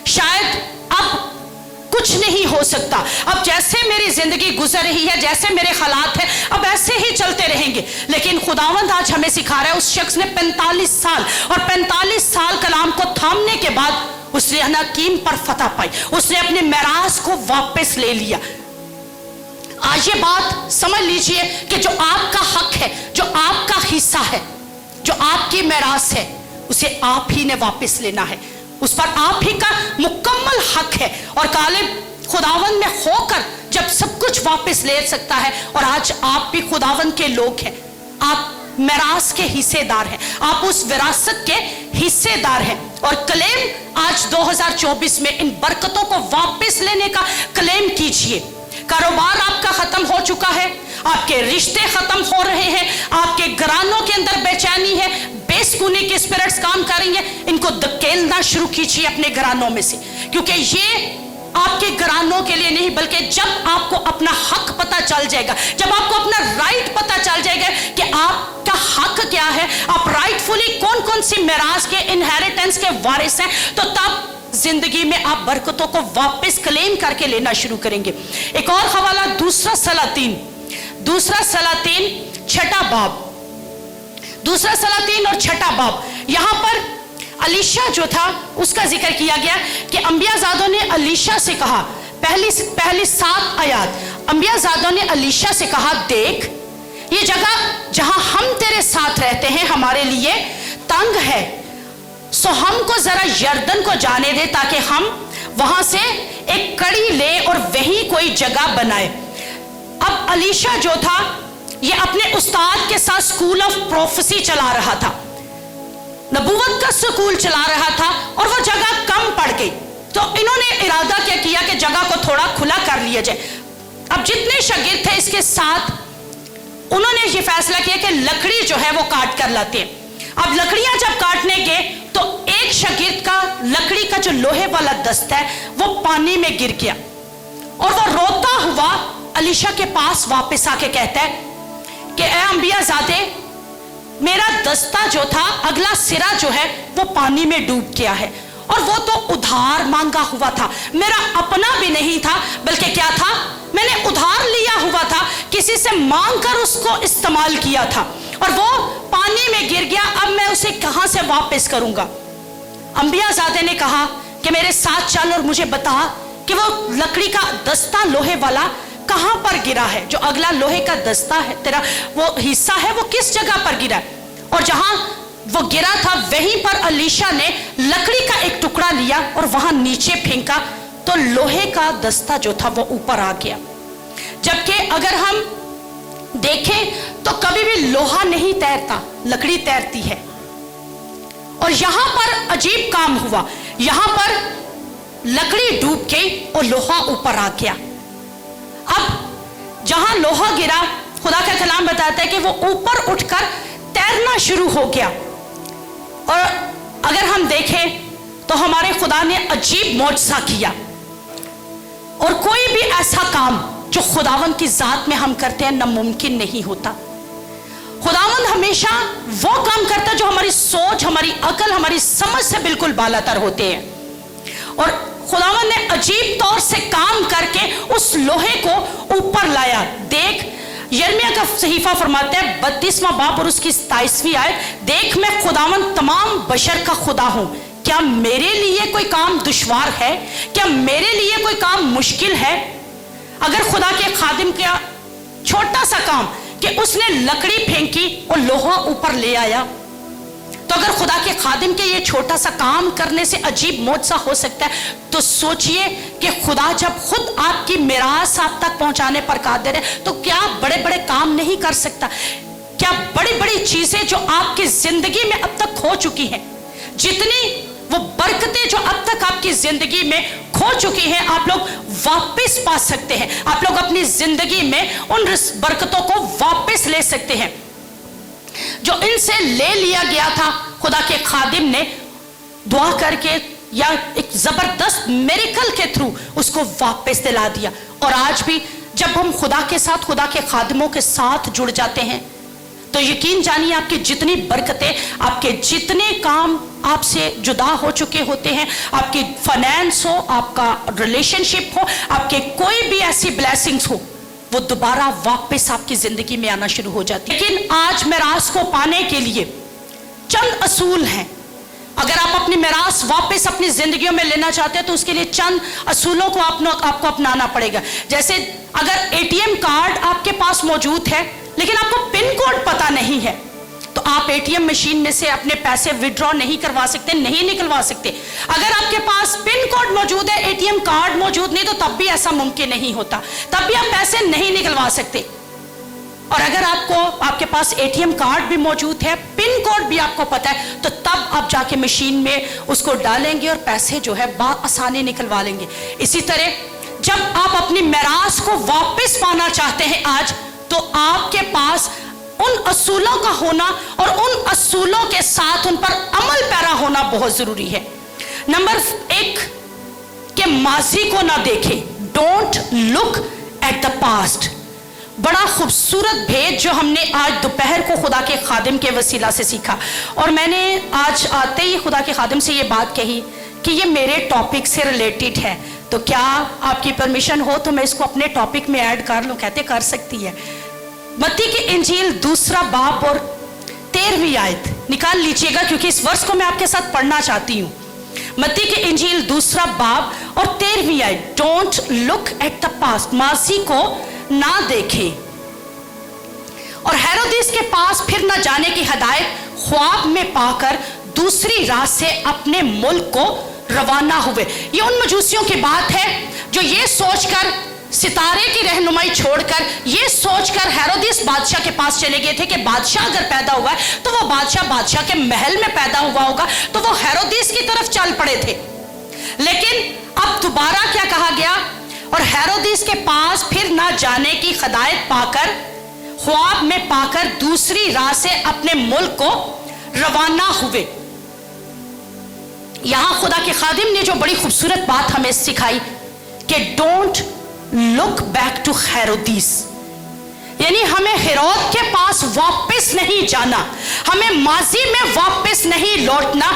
शायद अब कुछ नहीं हो सकता, अब जैसे मेरी जिंदगी गुजर रही है, जैसे मेरे हालात हैं, अब ऐसे ही चलते रहेंगे। लेकिन खुदावंद आज हमें सिखा रहा है, उस शख्स ने 45 साल और 45 साल कलाम को थामने के बाद उसने अनाकीम पर फतह पाई, उसने अपने मिरास को वापस ले लिया। आज ये बात समझ लीजिए कि जो आपका हक है, जो आपका हिस्सा है, जो आपकी मिरास है, उसे आप ही ने वापस लेना है, उस पर आप ही का मुकम्मल हक है। और कालिब खुदावंद में होकर जब सब कुछ वापस ले सकता है, और आज आप भी खुदावंद के लोग हैं, आप मिरास के हिस्सेदार हैं, आप उस विरासत के हिस्सेदार हैं। और क्लेम आज 2024 में इन बरकतों को वापस लेने का क्लेम कीजिए। कारोबार आपका खत्म हो चुका है, आपके रिश्ते खत्म हो रहे हैं, आपके घरानों के अंदर बेचैनी है, बेसुकूनी के स्पिरिट्स काम करेंगे, इनको धकेलना शुरू कीजिए अपने घरानों में से, क्योंकि ये आपके घरानों के लिए नहीं, बल्कि जब आपको अपना हक पता चल जाएगा, जब आपको अपना राइट पता चल जाएगा कि आपका हक क्या है, आप राइटफुली कौन कौन सी मिरास के, इनहेरिटेंस के वारिस हैं, तो तब जिंदगी में आप बरकतों को वापस क्लेम करके लेना शुरू करेंगे। एक और हवाला दूसरा सलातीन 6 बाब, दूसरा सलातीन और 6 बाब। यहां पर अलीशा जो था उसका जिक्र किया गया कि अंबियाजादों ने अलीशा से कहा, पहली 7 आयत, अंबियाजादों ने अलीशा से कहा, देख ये जगह जहां हम तेरे साथ रहते हैं हमारे लिए तंग है, सो हमको जरा यर्दन को जाने दे ताकि हम वहां से एक कड़ी ले और वहीं कोई जगह बनाए। अब अलीशा जो था ये अपने उस्ताद के साथ स्कूल ऑफ प्रोफेसी चला रहा था, नबूवत का स्कूल चला रहा था, और वो जगह कम पड़ गई, तो इन्होंने इरादा क्या किया कि जगह को थोड़ा खुला कर लिया जाए। अब जितने शागिर्द थे इसके साथ उन्होंने ये फैसला किया कि लकड़ी जो है वो काट कर लाते हैं। अब लकड़ियां जब काटने गए तो एक शागिर्द का लकड़ी का जो लोहे वाला दस्ता है वो पानी में गिर गया, और वो रोता हुआ अलीशा के पास वापस आके कहता है कि ऐ अंबियाजादे, मेरा दस्ता जो था, अगला सिरा जो है वो पानी में डूब गया है, और वो तो उधार मांगा हुआ था, मेरा अपना भी नहीं था, बल्कि क्या था, मैंने उधार लिया हुआ था, किसी से मांग कर उसको इस्तेमाल किया था, और वो पानी में गिर गया, अब मैं उसे कहां से वापस करूंगा। अंबियाजादे ने कहा कि मेरे साथ चल और मुझे बता कि वो लकड़ी का दस्ता लोहे वाला कहां पर गिरा है, जो अगला लोहे का दस्ता है तेरा वो हिस्सा है, वो किस जगह पर गिरा है। और जहां वो गिरा था वहीं पर अलीशा ने लकड़ी का एक टुकड़ा लिया और वहां नीचे फेंका, तो लोहे का दस्ता जो था वो ऊपर आ गया। जबकि अगर हम देखें तो कभी भी लोहा नहीं तैरता, लकड़ी तैरती है। और यहां पर अजीब काम हुआ, यहां पर लकड़ी डूब गई और लोहा ऊपर आ गया। अब जहां लोहा गिरा, खुदा का कलाम बताता है कि वो ऊपर उठकर तैरना शुरू हो गया। और अगर हम देखें तो हमारे खुदा ने अजीब मौजज़ा किया, और कोई भी ऐसा काम जो खुदावंद की जात में हम करते हैं नामुमकिन नहीं होता। खुदावंद हमेशा वो काम करता है जो हमारी सोच, हमारी अकल, हमारी समझ से बिल्कुल बालातर होते हैं। और खुदावंद ने अजीब तौर से काम करके उस लोहे को ऊपर लाया। देख, यिर्मयाह का सहीफा फरमाता है 32वां बाब और उसकी 27वीं आयत, देख मैं खुदावंद तमाम बशर का खुदा हूं, क्या मेरे लिए कोई काम दुश्वार है, क्या मेरे लिए कोई काम मुश्किल है। अगर खुदा के खादिम का छोटा सा काम कि उसने लकड़ी फेंकी और लोहा ऊपर ले आया, तो अगर खुदा के खादिम के ये छोटा सा काम करने से अजीब मौजज़ा हो सकता है, तो सोचिए कि खुदा जब खुद आपकी मिरास आप तक पहुंचाने पर कादिर है, तो क्या बड़े बड़े काम नहीं कर सकता। क्या बड़ी बड़ी चीजें जो आपकी जिंदगी में अब तक खो चुकी हैं, जितनी वो बरकतें जो अब तक आपकी जिंदगी में खो चुकी हैं, आप लोग वापस पा सकते हैं। आप लोग अपनी जिंदगी में उन बरकतों को वापस ले सकते हैं जो इनसे ले लिया गया था। खुदा के खादिम ने दुआ करके या एक जबरदस्त मिरेकल के थ्रू उसको वापस दिला दिया। और आज भी जब हम खुदा के साथ, खुदा के खादिमों के साथ जुड़ जाते हैं, तो यकीन जानिए आपकी जितनी बरकतें, आपके जितने काम आपसे जुदा हो चुके होते हैं, आपकी फाइनेंस हो, आपका रिलेशनशिप हो, आपके कोई भी ऐसी ब्लेसिंग्स हो, वो दोबारा वापस आपकी जिंदगी में आना शुरू हो जाती है। लेकिन आज मिरास को पाने के लिए चंद असूल हैं। अगर आप अपनी मिरास वापस अपनी जिंदगियों में लेना चाहते हैं तो उसके लिए चंद असूलों को आपको अपनाना पड़ेगा। जैसे अगर एटीएम कार्ड आपके पास मौजूद है लेकिन आपको पिन कोड पता नहीं है, तो आप एटीएम मशीन में से अपने पैसे विड्रॉ नहीं करवा सकते, नहीं निकलवा सकते। अगर आपके पास पिन कोड मौजूद है, एटीएम कार्ड मौजूद नहीं, तो तब भी ऐसा मुमकिन नहीं होता, तब भी आप पैसे नहीं निकलवा सकते। اور اگر آپ کو آپ کے پاس ATM کارڈ بھی موجود ہے, پن کوڈ بھی آپ کو پتا ہے, تو تب آپ جا کے مشین میں اس کو ڈالیں گے اور پیسے جو ہے بآسانی نکلوا لیں گے. اسی طرح جب آپ اپنی میراث کو واپس پانا چاہتے ہیں آج, تو آپ کے پاس ان اصولوں کا ہونا اور ان اصولوں کے ساتھ ان پر عمل پیرا ہونا بہت ضروری ہے. نمبر 1 کہ ماضی کو نہ دیکھیں. Don't look at the past. بڑا خوبصورت بھید جو ہم نے آج دوپہر کو خدا کے خادم کے وسیلہ سے سیکھا, اور میں نے آج آتے ہی خدا کے خادم سے یہ بات کہی کہ یہ میرے ٹاپک سے ریلیٹڈ ہے, تو کیا آپ کی پرمیشن ہو تو میں اس کو اپنے ٹاپک میں ایڈ کر لوں. کہتے کر سکتی ہے. متی کی انجیل 2 باب اور 13 آیت نکال لیجئے گا, کیونکہ اس ورس کو میں آپ کے ساتھ پڑھنا چاہتی ہوں. متی کی انجیل 2 باب اور 13 آیت. Don't look at the past. ماضی کو نہ دیکھیں. اور ہیرودیس کے پاس پھر نہ جانے کی ہدایت خواب میں پا کر دوسری راہ سے اپنے ملک کو روانہ ہوئے. یہ ان مجوسیوں کی بات ہے جو یہ سوچ کر ستارے کی رہنمائی چھوڑ کر, یہ سوچ کر ہیرودیس بادشاہ کے پاس چلے گئے تھے کہ بادشاہ اگر پیدا ہوا ہے تو وہ بادشاہ کے محل میں پیدا ہوا ہوگا, تو وہ ہیرودیس کی طرف چل پڑے تھے. لیکن اب دوبارہ کیا کہا گیا؟ اور ہیرودیس کے پاس پھر نہ جانے کی ہدایت پا کر, خواب میں پا کر دوسری راہ سے اپنے ملک کو روانہ ہوئے. یہاں خدا کے خادم نے جو بڑی خوبصورت بات ہمیں سکھائی کہ don't look back to Herodias, یعنی ہمیں ہیرود کے پاس واپس نہیں جانا, ہمیں ماضی میں واپس نہیں لوٹنا.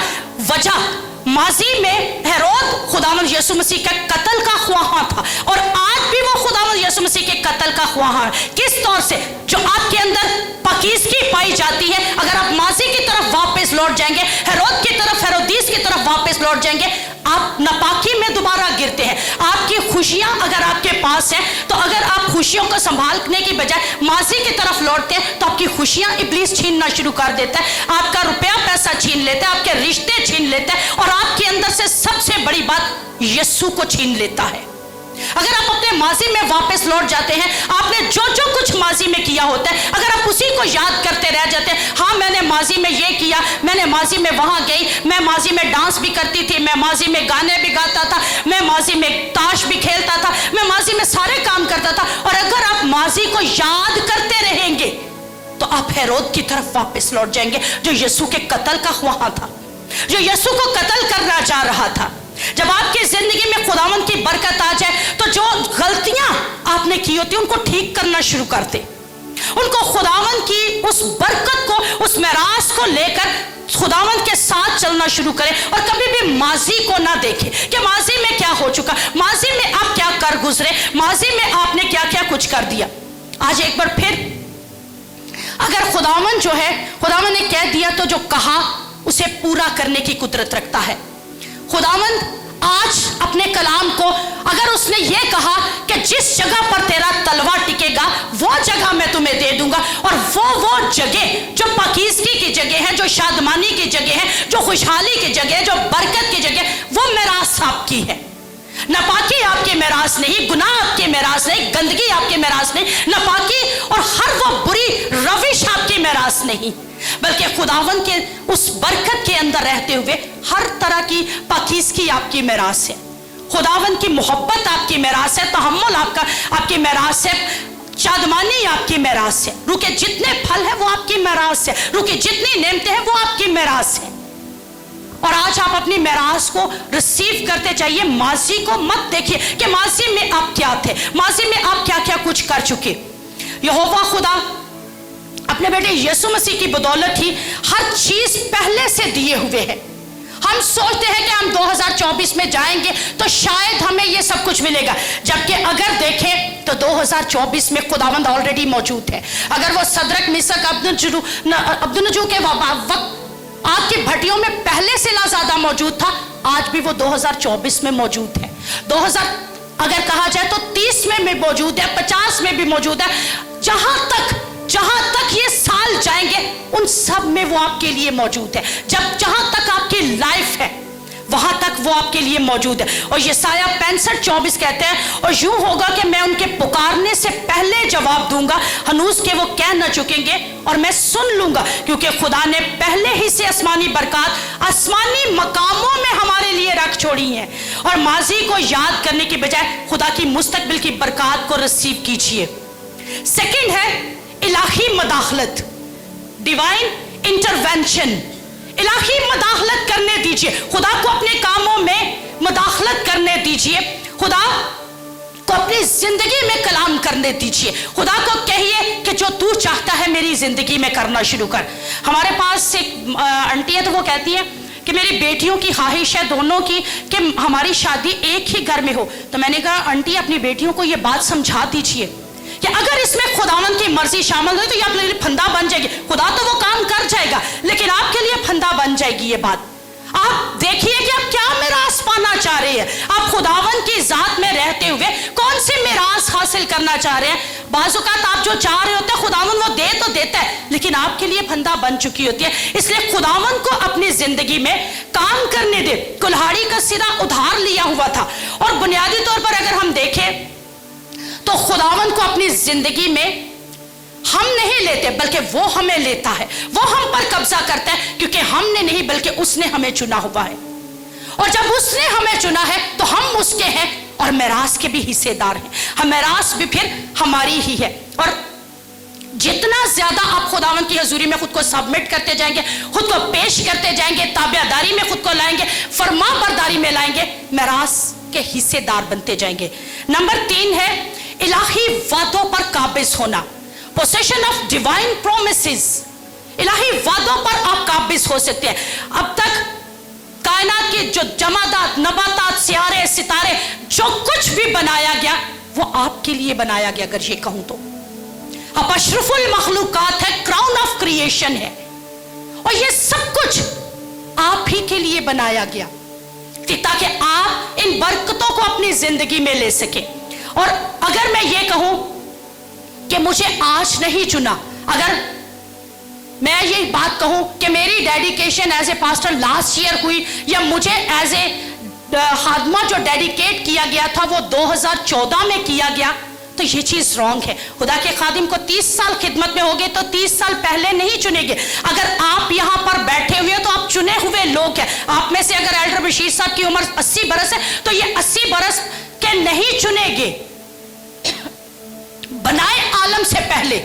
وجہ ماضی میں ہیرود خداوند یسوع مسیح کے قتل کا خواہاں تھا, اور آج بھی وہ خداوند یسوع مسیح کے قتل کا خواہاں ہے. کس طور سے؟ جو آپ کے اندر پاکیزگی پائی جاتی ہے, اگر آپ ماضی کی طرف واپس لوٹ جائیں گے, ہیرود کی طرف, ہیرودیس کی طرف واپس لوٹ جائیں گے, آپ ناپاکی میں دوبارہ گرتے ہیں. آپ کی خوشیاں اگر آپ کے پاس ہیں, تو اگر آپ خوشیوں کو سنبھالنے کی بجائے ماضی کی طرف لوٹتے ہیں, تو آپ کی خوشیاں ابلیس چھیننا شروع کر دیتا ہے, آپ کا روپیہ پیسہ چھین لیتا ہے, آپ کے رشتے چھین لیتا ہے, اور آپ کے اندر سے سب سے بڑی بات یسوع کو چھین لیتا ہے. اگر آپ اپنے ماضی میں واپس لوٹ جاتے ہیں, آپ نے جو کچھ ماضی میں کیا ہوتا ہے, اگر آپ اسی کو یاد کرتے رہ جاتے ہیں, ہاں میں نے ماضی میں یہ کیا, میں نے ماضی میں وہاں گئی, میں ماضی میں ڈانس بھی کرتی تھی, میں ماضی میں گانے بھی گاتا تھا, میں ماضی میں تاش بھی کھیلتا تھا, میں ماضی میں سارے کام کرتا تھا, اور اگر آپ ماضی کو یاد کرتے رہیں گے تو آپ ہیرود کی طرف واپس لوٹ جائیں گے, جو یسوع کے قتل کا خواہاں تھا, جو یسوع کو قتل کرنا چاہ رہا تھا. جب آپ کی زندگی میں خداوند کی برکت آ جائے, تو جو غلطیاں آپ نے کی ہوتی ہیں ان کو ٹھیک کرنا شروع کر دیں, ان کو خداوند کی اس برکت کو, اس میراث کو لے کر خداوند کے ساتھ چلنا شروع کریں, اور کبھی بھی ماضی کو نہ دیکھیں کہ ماضی میں کیا ہو چکا, ماضی میں آپ کیا کر گزرے, ماضی میں آپ نے کیا کیا کچھ کر دیا. آج ایک بار پھر اگر خداوند جو ہے, خداوند نے کہہ دیا تو جو کہا اسے پورا کرنے کی قدرت رکھتا ہے. خداوند آج اپنے کلام کو, اگر اس نے یہ کہا کہ جس جگہ پر تیرا تلوا ٹکے گا وہ جگہ میں تمہیں دے دوں گا, اور وہ جگہ جو پاکیزگی کی جگہ ہے, جو شادمانی کی جگہ ہے, جو خوشحالی کی جگہ ہے, جو برکت کی جگہ, وہ میراث آپ کی ہے. ناپاکی آپ کے میراث نہیں, گناہ آپ کے میراث نہیں, گندگی آپ کے میراث نہیں, ناپاکی اور ہر وہ بری روش آپ کے میراث نہیں, بلکہ خداوند کے اس برکت کے اندر رہتے ہوئے ہر طرح کی پاکیزگی آپ کی میراث ہے. خداوند کی محبت آپ کی میراث ہے, تحمل آپ کی میراث ہے, شادمانی آپ کی میراث ہے, روح کے جتنے پھل ہیں وہ آپ کی میراث ہے, روح کی جتنی نعمتیں ہیں وہ آپ کی میراث ہے. اور آج آپ اپنی میراث کو ریسیو کرتے چاہیے. ماضی کو مت دیکھیے کہ ماضی میں آپ کیا تھے, ماضی میں آپ کیا کیا کچھ کر چکے. یہوہ خدا اپنے بیٹے یسوع مسیح کی بدولت ہی ہر چیز پہلے سے دیے ہوئے ہے. ہم سوچتے ہیں کہ ہم 2024 میں جائیں گے تو شاید ہمیں یہ سب کچھ ملے گا, جبکہ اگر دیکھیں تو 2024 میں خداوند آلریڈی موجود ہے. اگر وہ صدرک میثاق عبدالنجو کے وقت آگ کی بھٹیوں میں پہلے سے زیادہ موجود تھا, آج بھی وہ 2024 میں موجود ہے. 2000 اگر کہا جائے تو 30 میں موجود ہے, 50 میں بھی موجود ہے. جہاں تک یہ سال جائیں گے ان سب میں وہ آپ کے لیے موجود ہے. جہاں تک آپ کی لائف ہے वहां तक वो आपके लिए मौजूद है। और यशायाह 65:24 कहते हैं, और यूं होगा कि मैं उनके पुकारने से पहले जवाब दूंगा, हनूज के वो कह न चुकेंगे और मैं सुन लूंगा, क्योंकि खुदा ने पहले ही से आसमानी बरकत आसमानी मकामों में हमारे लिए रख छोड़ी है। और माजी को याद करने की बजाय खुदा की मुस्तकबिल की बरकत को रिसीव कीजिए। सेकंड है इलाही मदाखलत, डिवाइन इंटरवेंशन। इलाही मदाखलत करने दीजिए, खुदा को अपने कामों में मदाखलत करने दीजिए, खुदा को अपनी जिंदगी में कलाम करने दीजिए। खुदा को कहिए कि जो तू चाहता है मेरी जिंदगी में करना शुरू कर। हमारे पास एक आंटी है, तो वो कहती है कि मेरी बेटियों की ख्वाहिश है दोनों की कि हमारी शादी एक ही घर में हो। तो मैंने कहा आंटी अपनी बेटियों को ये बात समझा दीजिए कि अगर इसमें खुदावन की मर्जी शामिल हो तो ये आपके लिए फंदा बन जाएगी। खुदा तो वो काम कर जाएगा, लेकिन आपके लिए फंदा बन जाएगी ये बात। आप देखिए कि आप क्या मिरास पाना चाह रहे हैं। आप खुदावन की जात में रहते हुए कौन सी मिरास हासिल करना चाह रहे हैं। बाज़-औक़ात आप जो चाह रहे होते हैं खुदावन वो दे तो देता है, लेकिन आपके लिए फंदा बन चुकी होती है। इसलिए खुदावन को अपनी जिंदगी में काम करने दे। कुल्हाड़ी का सिरा उधार लिया हुआ था, और बुनियादी तौर पर अगर हम देखें तो खुदावन को अपनी जिंदगी में हम नहीं लेते, बल्कि वो हमें लेता है। वो हम पर कब्जा करता है, क्योंकि हमने नहीं बल्कि उसने हमें चुना हुआ है। और जब उसने हमें चुना है तो हम उसके हैं और मिरास के भी हिस्सेदार हैं। हम मिरास भी फिर हमारी ही है। और जितना ज्यादा आप खुदावन की हजूरी में खुद को सबमिट करते जाएंगे, खुद को पेश करते जाएंगे, ताबेदारी में खुद को लाएंगे, फरमा बरदारी में लाएंगे, मिरास के हिस्सेदार बनते जाएंगे। नंबर 3 है इलाही वादों पर काबिज होना, पोसेशन ऑफ डिवाइन प्रोमिसेस। इलाही वादों पर आप काबिज हो सकते हैं। अब तक कायनात के जो जमादात, नबातात, सियारे, सितारे, जो कुछ भी बनाया गया वो आपके लिए बनाया गया। अगर ये कहूं तो आप अशरफुल मखलूकात है, क्राउन ऑफ क्रिएशन है, और ये सब कुछ आप ही के लिए बनाया गया ताकि आप इन बरकतों को अपनी जिंदगी में ले सके। और अगर मैं ये कहूं कि मुझे आज नहीं चुना, अगर मैं ये बात कहूं कि मेरी dedication as a pastor last year हुई, या मुझे एज ए खादमा जो डेडिकेट किया गया था वो 2014 में किया गया, तो ये चीज रॉन्ग है। खुदा के खादिम को 30 साल खिदमत में हो गए तो 30 साल पहले नहीं चुनेंगे। अगर आप यहां पर बैठे हुए तो आप चुने हुए लोग हैं। आप में से अगर एल्डर बशीर साहब की उम्र 80 बरस है तो ये 80 बरस के नहीं चुनेंगे। बनाए आलम से पहले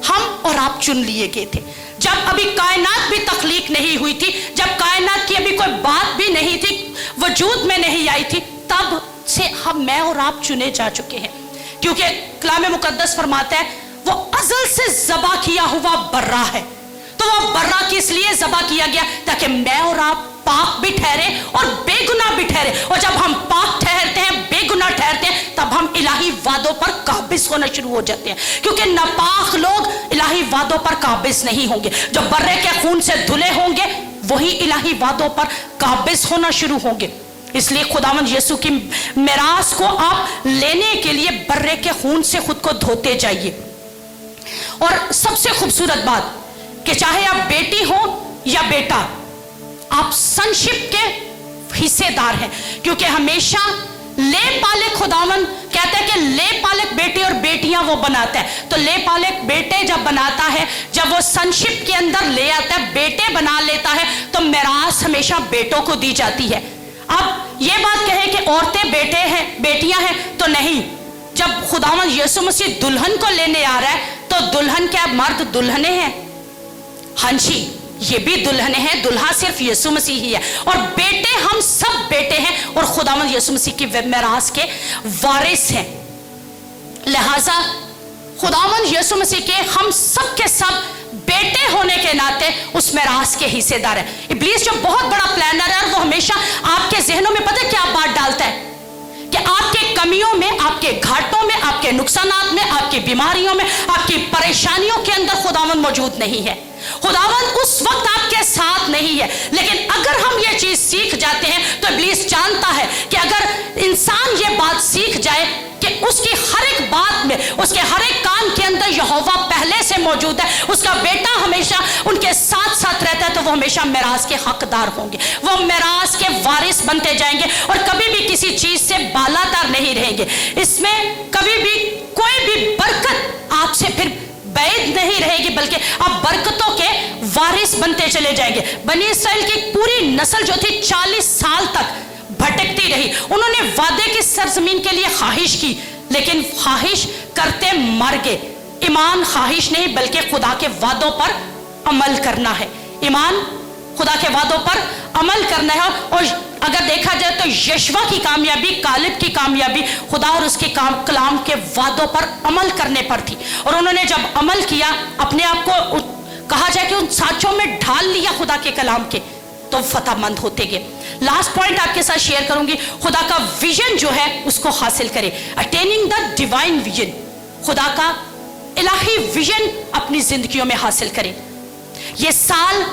हम और आप चुन लिए गए थे। जब अभी कायनात भी तख्लीक नहीं हुई थी, जब कायनात की अभी कोई बात भी नहीं थी, वजूद में नहीं आई थी, तब से हम, मैं और आप चुने जा चुके हैं। क्योंकि कलाम मुकद्दस फरमाता है वो अज़ल से ज़बा किया हुआ बर्रा है। तो वो बर्रा किस लिए ज़बा किया गया? ताकि मैं और आप पाक भी ठहरे और बेगुनाह भी ठहरे। और जब हम पाक ठहरते हैं, बेगुनाह ठहरते हैं, तब हम इलाही वादों पर काबिज होना शुरू हो जाते हैं। क्योंकि नापाक लोग इलाही वादों पर काबिज नहीं होंगे। जो बर्रे के खून से धुले होंगे वही इलाही वादों पर काबिज होना शुरू होंगे। इसलिए खुदावंद यीशु की मिरास को आप लेने के लिए बर्रे के खून से खुद को धोते जाइए। और सबसे खूबसूरत बात कि चाहे आप बेटी हो या बेटा, आप संशिप के हिस्सेदार हैं। क्योंकि हमेशा ले पाले खुदावंद कहते हैं कि ले पालक बेटे और बेटियां वो बनाता है। तो ले पालक बेटे जब बनाता है, जब वो संशिप के अंदर ले आता है, बेटे बना लेता है, तो मिरास हमेशा बेटों को दी जाती है। अब ये बात कहें कि औरतें बेटे हैं, बेटियां हैं, तो नहीं। जब खुदावंद यीशु मसीह दुल्हन को लेने आ रहा है तो दुल्हन क्या मर्द दुल्हने हैं? हाँ जी, ये भी दुल्हने हैं। दुल्हा सिर्फ यीशु मसीह ही है। और बेटे, हम सब बेटे हैं और खुदावंद यीशु मसीह की मिरास के वारिस हैं। लिहाजा खुदावंद यीशु मसीह के हम सब के सब बेटे होने के नाते उस मिरास के हिस्सेदार है। इब्लीस जो बहुत बड़ा प्लानर है, और वो हमेशा आपके जहनों में पता है क्या बात डालता है कि आपके कमियों में, आपके घाटों में, आपके नुकसानात में, आपकी बीमारियों में, आपकी परेशानियों के अंदर खुदावंद मौजूद नहीं है। खुदावंद उस वक्त आपके साथ नहीं है। लेकिन अगर हम ये चीज सीख जाते हैं तो इब्लीस जानता है कि अगर इंसान ये बात सीख जाए कि उसकी हर एक बात में, उसके हर एक काम के अंदर यहोवा पहले से मौजूद है, उसका बेटा हमेशा उनके साथ साथ रहता है, तो वो हमेशा मिरास के हकदार होंगे, वो मिरास के वारिस बनते जाएंगे और कभी भी किसी चीज से बालातर नहीं रहेंगे। इसमें कभी भी कोई भी बरकत आपसे फिर बैद नहीं रहेगी, बल्कि आप बरकतों के वारिस बनते चले जाएंगे। बनी इसराइल की पूरी नस्ल जो थी 40 साल तक भटकती रही। उन्होंने वादे की सरजमीन के लिए ख्वाहिश की, लेकिन ख्वाहिश करते मर गए। ईमान ख्वाहिश नहीं, बल्कि खुदा के वादों पर अमल करना है। ईमान खुदा के वादों पर अमल करना है। और अगर देखा जाए तो यशवा की कामयाबी, कालिब की कामयाबी खुदा और उसके कलाम के वादों पर अमल करने पर थी। और उन्होंने जब अमल किया, अपने आप को कहा जाए कि उन साँचों में ढाल लिया खुदा के कलाम के, तो फतहमंद होते गए। लास्ट पॉइंट आपके साथ शेयर करूंगी, खुदा का विजन जो है उसको हासिल करें। अटेनिंग द डिवाइन विजन, खुदा का इलाही विजन अपनी जिंदगियों में हासिल करें। ये साल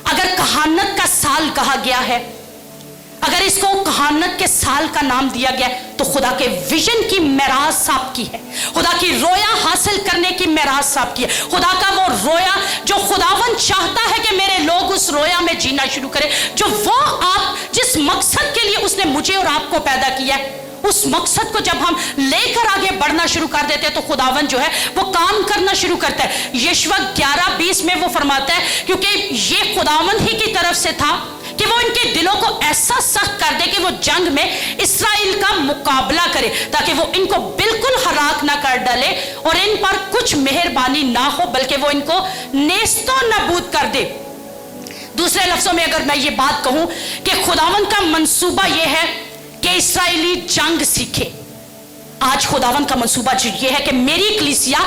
अगर कहानत का साल कहा गया है, अगर इसको कहानत के साल का नाम दिया गया, तो खुदा के विजन की मिरास आपकी है, खुदा की रोया हासिल करने की मिरास आपकी है। खुदा का वो रोया जो खुदावन चाहता है कि मेरे लोग उस रोया में जीना शुरू करें, जो वो आप जिस मकसद के लिए उसने मुझे और आपको पैदा किया है, उस मकसद को जब हम लेकर आगे बढ़ना शुरू कर देते हैं, तो खुदावन जो है वो काम करना शुरू करता है। यशवा 11:20 में वो फरमाता है, क्योंकि ये खुदावन ही की तरफ से था कि वो इनके दिलों को ऐसा सख्त कर दे कि वो जंग में इसराइल का मुकाबला करे, ताकि वो इनको बिल्कुल हलाक ना कर डाले और इन पर कुछ मेहरबानी ना हो, बल्कि वो इनको नेस्तो नबूद कर दे। दूसरे लफ्जों में अगर मैं ये बात कहूं कि खुदावन का मंसूबा ये है कि इसराइली जंग सीखे। आज खुदावन का मंसूबा ये है कि मेरी कलीसिया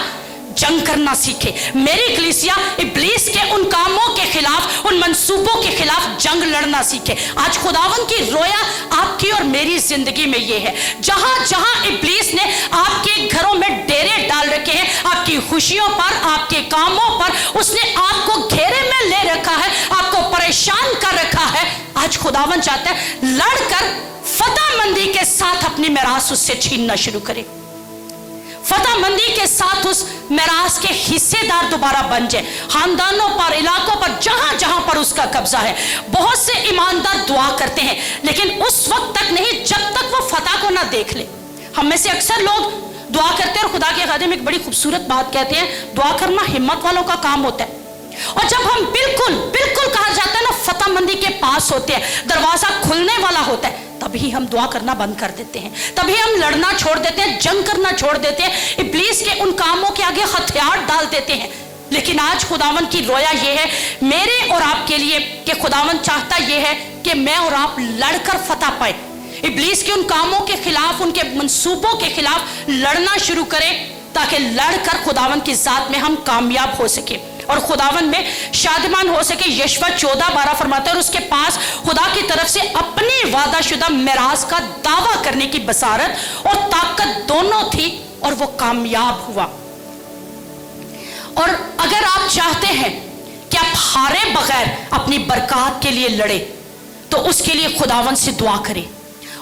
जंग करना सीखे, मेरी कलीसिया इब्लीस के उन कामों के खिलाफ, उन मंसूबों के खिलाफ जंग लड़ना सीखे। आज खुदावन की रोया आपकी और मेरी जिंदगी में ये है, जहां जहां इब्लीस ने आपके घरों में डेरे डाल रखे हैं, आपकी खुशियों पर, आपके कामों पर उसने आपको घेरे में ले रखा है, आपको परेशान कर रखा है, आज खुदावन चाहता है लड़कर फतहमंदी के साथ अपनी मिरास उससे छीनना शुरू करे, फतहमंदी के साथ उस मिरास के हिस्सेदार दोबारा बन जाए। खानदानों पर, इलाकों पर, जहां जहां पर उसका कब्जा है। बहुत से ईमानदार दुआ करते हैं, लेकिन उस वक्त तक नहीं जब तक वो फतह को ना देख ले। हम में से अक्सर लोग दुआ करते हैं और खुदा के खादिम एक बड़ी खूबसूरत बात कहते हैं, दुआ करना हिम्मत वालों का काम होता है। और जब हम बिल्कुल बिल्कुल कहा जाता है ना फतहमंदी के पास होते हैं, दरवाजा खुलने वाला होता है, तभी हम दुआ करना बंद कर देते हैं, तभी हम लड़ना छोड़ देते हैं, जंग करना छोड़ देते हैं, इब्लीस के उन कामों के आगे हथियार डाल देते हैं। लेकिन आज खुदावन की रोया ये है मेरे और आपके लिए कि खुदावन चाहता ये है कि मैं और आप लड़कर फतह पाए, इब्लीस के उन कामों के खिलाफ, उनके मंसूबों के खिलाफ लड़ना शुरू करें, ताकि लड़कर खुदावन की जात में हम कामयाब हो सके और खुदावन में शादिमान हो सके। यशवा 14:12 फरमाता है, और उसके पास खुदा की तरफ से अपनी वादाशुदा मिरास का दावा करने की बसारत और ताकत दोनों थी और वो कामयाब हुआ। और अगर आप चाहते हैं कि आप हारे बगैर अपनी बरकत के लिए लड़े, तो उसके लिए खुदावन से दुआ करें।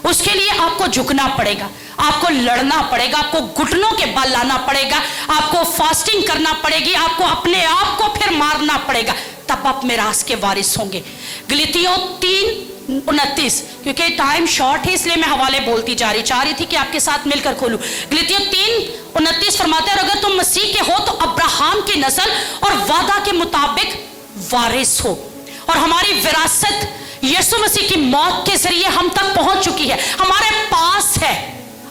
उसके लिए आपको झुकना पड़ेगा, आपको लड़ना पड़ेगा, आपको घुटनों के बल लाना पड़ेगा, आपको फास्टिंग करना पड़ेगी, आपको अपने आप को फिर मारना पड़ेगा, तब आप मिरास के वारिस होंगे। गलतियों 3:29, क्योंकि टाइम शॉर्ट है इसलिए मैं हवाले बोलती चाह रही थी कि आपके साथ मिलकर खोलूं। गलतियों 3:29 फरमाते हैं, और अगर तुम मसीह के हो तो अब्राहम की नस्ल और वादा के मुताबिक वारिस हो। और हमारी विरासत यीशु मसीह की मौत के जरिए हम तक पहुंच चुकी है, हमारे पास है।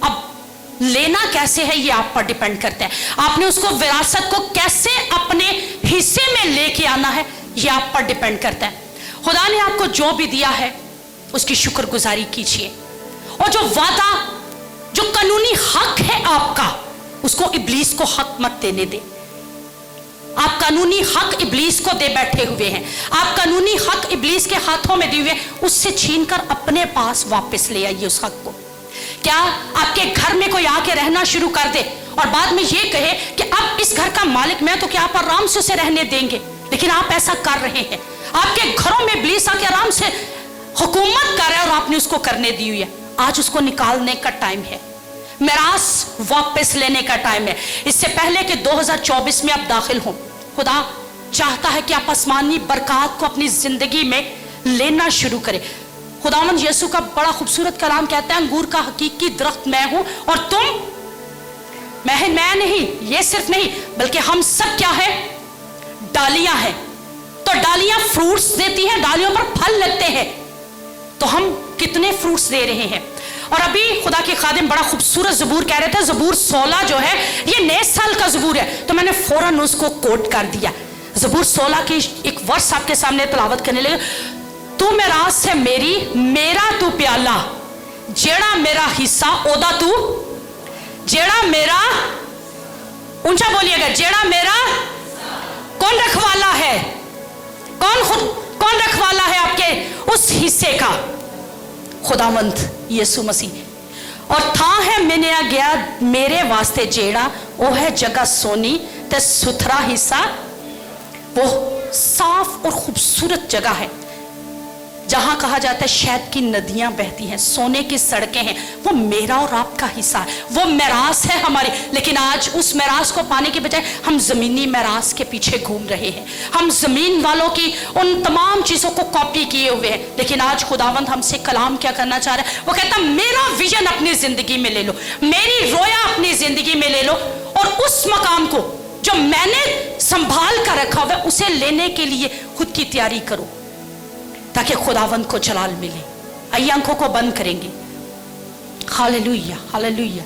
अब लेना कैसे है ये आप पर डिपेंड करता है, आपने उसको विरासत को कैसे अपने हिस्से में लेके आना है ये आप पर डिपेंड करता है। खुदा ने आपको जो भी दिया है उसकी शुक्रगुजारी कीजिए, और जो वादा, जो कानूनी हक है आपका, उसको इब्लीस को हक मत देने दे। आप कानूनी हक इब्लीस को दे बैठे हुए हैं, आप कानूनी हक इब्लीस के हाथों में दिए हुए, उससे छीनकर अपने पास वापस ले आइए उस हक को। क्या आपके घर में कोई आके रहना शुरू कर दे और बाद में ये कहे कि अब इस घर का मालिक मैं, तो क्या आप आराम से उसे रहने देंगे? लेकिन आप ऐसा कर रहे हैं, आपके घरों में इब्लीस आके आराम से हुकूमत कर रहा है और आपने उसको करने दी हुई है। आज उसको निकालने का टाइम है, मिरास वापस लेने का टाइम है। इससे पहले कि 2024 में आप दाखिल हो, खुदा चाहता है कि आप आसमानी बरकत को अपनी जिंदगी में लेना शुरू करें। खुदावंद यीशु का बड़ा खूबसूरत कलाम कहता है, अंगूर का हकीकी दरख्त मैं हूं और तुम मैं नहीं, ये सिर्फ नहीं बल्कि हम सब क्या है, डालियां हैं। तो डालियां फ्रूट्स देती हैं, डालियों पर फल लगते हैं। तो हम कितने फ्रूट्स दे रहे हैं? और अभी खुदा के खादिम बड़ा खूबसूरत ज़बूर कह रहे थे, ज़बूर 16 जो है ये नए साल का ज़बूर है, तो मैंने फौरन उसको कोट कर दिया। ज़बूर 16 की एक वर्स आपके सामने तलावत करने लगे। तू मेरास है मेरी, मेरा तू प्याला, जेड़ा मेरा हिस्सा ओदा तू, जेड़ा मेरा, ऊंचा बोलिएगा, जेड़ा मेरा, कौन रखवाला है? कौन रखवाला है आपके उस हिस्से का? खुदावंद यीशु मसीह। और था है मैंने आ गया मेरे वास्ते जेड़ा, वो है जगह सोनी ते सुथरा हिस्सा, वो साफ और खूबसूरत जगह है जहां कहा जाता है शहद की नदियां बहती हैं, सोने की सड़कें हैं। वो मेरा और आपका हिस्सा है, वो मेरास है हमारी। लेकिन आज उस मेरास को पाने के बजाय हम जमीनी मेरास के पीछे घूम रहे हैं। हम जमीन वालों की उन तमाम चीजों को कॉपी किए हुए हैं। लेकिन आज खुदावंद हमसे कलाम क्या करना चाह रहा है? वो कहता मेरा विजन अपनी जिंदगी में ले लो, मेरी रोया अपनी जिंदगी में ले लो, और उस मकाम को जो मैंने संभाल कर रखा हुआ उसे लेने के लिए खुद की तैयारी करो, ताकि खुदावंद को जलाल मिले। आइए आंखों को बंद करेंगे। Hallelujah, hallelujah.